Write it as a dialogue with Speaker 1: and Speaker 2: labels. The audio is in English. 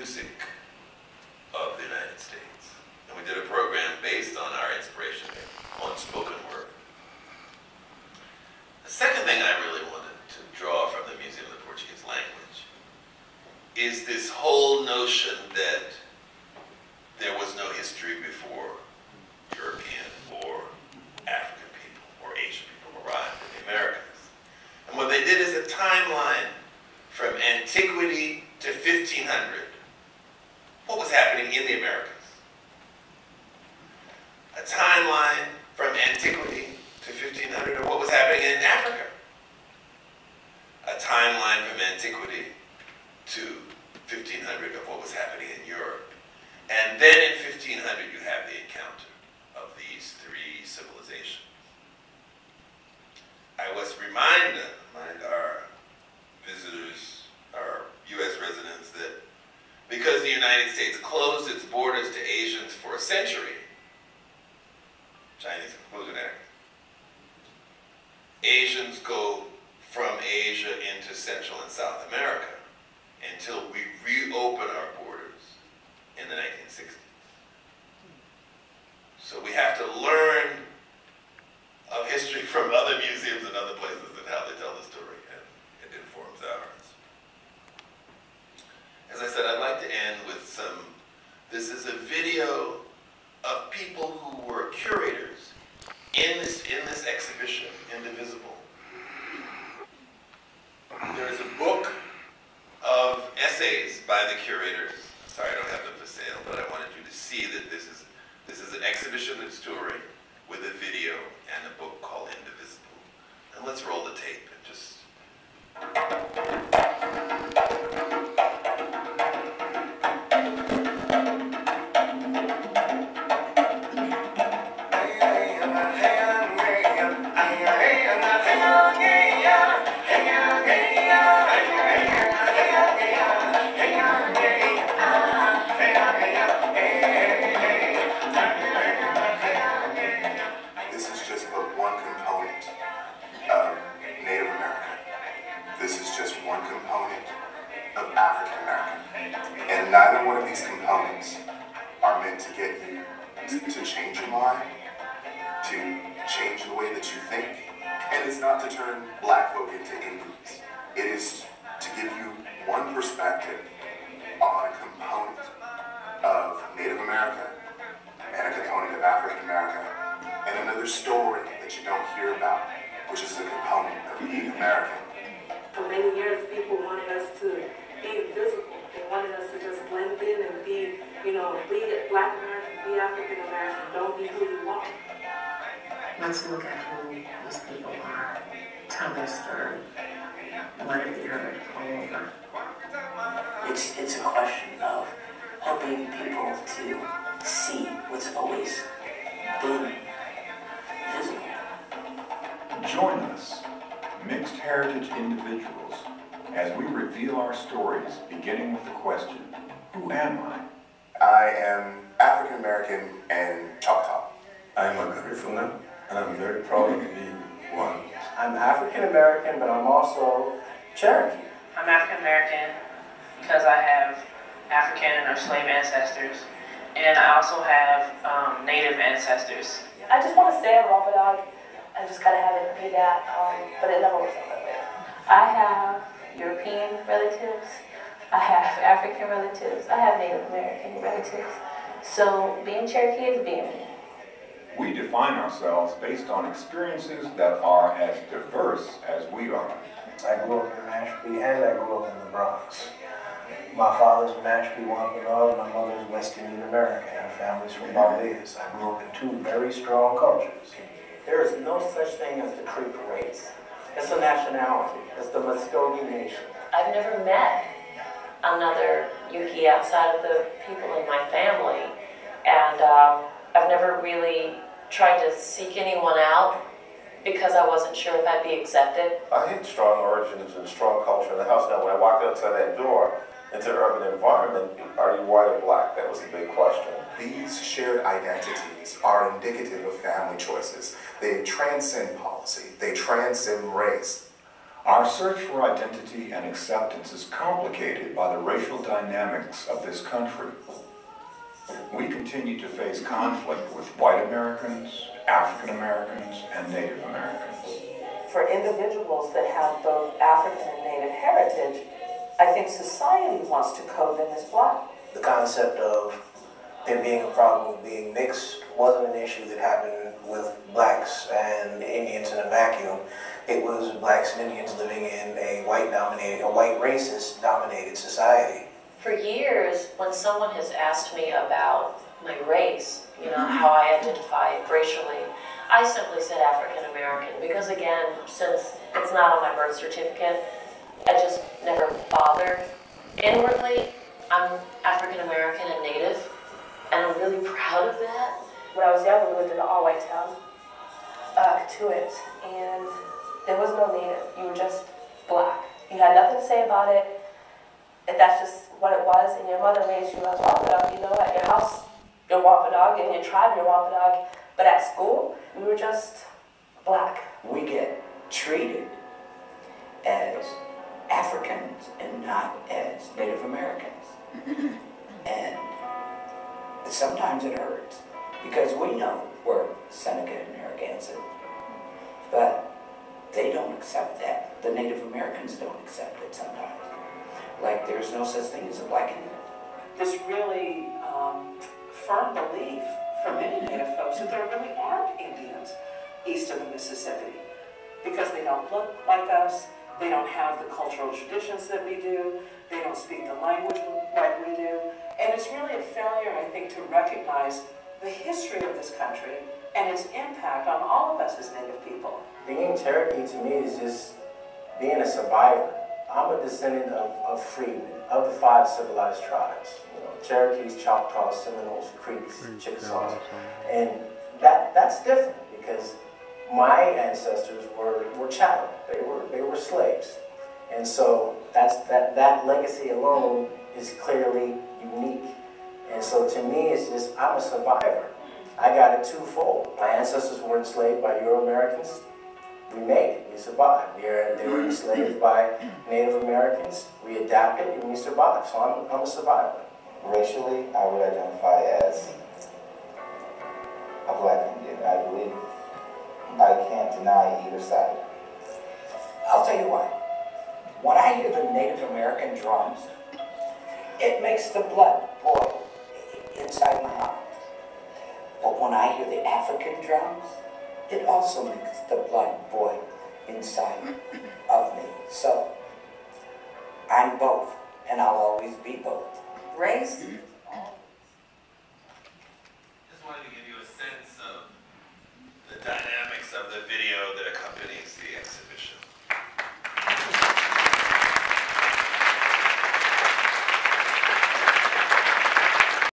Speaker 1: music of the United States. And we did a program based on our inspiration on spoken word. The second thing I really wanted to draw from the Museum of the Portuguese Language is this whole notion that there was no history before European or African people or Asian people arrived in the Americas. And what they did is a timeline from antiquity to 1500. What was happening in the Americas? A timeline from antiquity to 1500 of what was happening in Africa. A timeline from antiquity to 1500 of what was happening in Europe. And then in 1500 you have the encounter of these three civilizations. I was remind our visitors, our U.S. residents, that because the United States closed its borders to Asians for a century, Chinese Exclusion Act, Asians go from Asia into Central and South America until we reopen our borders in the 1960s. So we have to learn of history from other museums and other places and how they tell the story, and it informs ours. As I said, I'd like to end with this is a video of people who were curators in this exhibition, Indivisible. There is a book of essays by the curators. Sorry, I don't have them for sale, but I wanted you to see that this is an exhibition that's touring with a video and a book called Indivisible. And let's roll the tape and just...
Speaker 2: Neither one of these components are meant to get you to change your mind, to change the way that you think, and it's not to turn black folk into Indians. It is to give you one perspective on a component of Native America and a component of African America, and another story that you don't hear about, which is a component of being American.
Speaker 3: For many years, people wanted us to be invisible. They wanted us to just blend in and be, be Black American, be African American, don't be who you are.
Speaker 4: Let's look at who these people are, tell their story, let it be heard all over.
Speaker 5: It's a question of helping people to see what's always been visible.
Speaker 6: Join us, mixed heritage individuals, as we reveal our stories, beginning with the question, who am I?
Speaker 2: I am African American and Choctaw.
Speaker 7: I'm a Garifuna, and I'm very proud to be one.
Speaker 8: I'm African American, but I'm also Cherokee.
Speaker 9: I'm African American because I have African or slave ancestors, and I also have Native ancestors.
Speaker 3: I just want to say I love it out. I just gotta have it be that, but it never works out that way. I have European relatives, I have African relatives, I have Native American relatives. So being Cherokee is being me.
Speaker 6: We define ourselves based on experiences that are as diverse as we are.
Speaker 8: I grew up in Mashpee and I grew up in the Bronx. My father's Mashpee Wampanoag, my mother's West Indian American. Her family's from Barbados. I grew up in two very strong cultures.
Speaker 10: There is no such thing as the Creek race. It's a nationality. It's the Muskogee Nation.
Speaker 11: I've never met another Yuki outside of the people in my family, and I've never really tried to seek anyone out because I wasn't sure if I'd be accepted.
Speaker 7: I hate strong origins and strong culture in the house. Now, when I walked outside that door into the urban environment, are you white or black? That was the big question.
Speaker 2: These shared identities are indicative of family choices. They transcend policy. They transcend race.
Speaker 6: Our search for identity and acceptance is complicated by the racial dynamics of this country. We continue to face conflict with white Americans, African Americans, and Native Americans.
Speaker 3: For individuals that have both African and Native heritage, I think society wants to code them as black.
Speaker 8: The concept of there being a problem with being mixed wasn't an issue that happened with blacks and Indians in a vacuum. It was blacks and Indians living in a white racist dominated society.
Speaker 11: For years, when someone has asked me about my race, how I identify racially, I simply said African American because, again, since it's not on my birth certificate, I just never bothered. Inwardly, I'm African American and Native, and I'm really proud of that.
Speaker 3: When I was younger, we lived in an all-white town, Katuitt, and there was no Native. You were just black. You had nothing to say about it. And that's just what it was. And your mother raised you as Wampanoag. At your house, you're Wampanoag, and your tribe, you're Wampanoag. But at school, we were just black.
Speaker 12: We get treated as Africans and not as Native Americans. And sometimes it hurts because we know we're Seneca and Narragansett, but they don't accept that. The Native Americans don't accept it sometimes. Like there's no such thing as a black Indian.
Speaker 13: This really firm belief for many Native folks that there really aren't Indians east of the Mississippi because they don't look like us, they don't have the cultural traditions that we do, they don't speak the language like we do, and it's really a failure, I think, to recognize the history of this country and its impact on all of us as Native people.
Speaker 8: Being Cherokee to me is just being a survivor. I'm a descendant of freedmen, of the 5 civilized tribes. Cherokees, Choctaws, Seminoles, Creeks, Chickasaws. And that's different because my ancestors were chattel. They were slaves. And so that legacy alone is clearly unique. And so to me, it's just, I'm a survivor. I got it twofold. My ancestors were enslaved by Euro-Americans. We made it, we survived. They were enslaved by Native Americans. We adapted and we survived. So I'm a survivor.
Speaker 14: Racially, I would identify as a black Indian. I believe I can't deny either side.
Speaker 12: I'll tell you what. When I hear the Native American drums, it makes the blood boil inside my heart. But when I hear the African drums, it also makes the blood boil inside of me. So, I'm both, and I'll always be both. Race?
Speaker 1: Just wanted to give you a sense of the dynamics of the video that accompanies the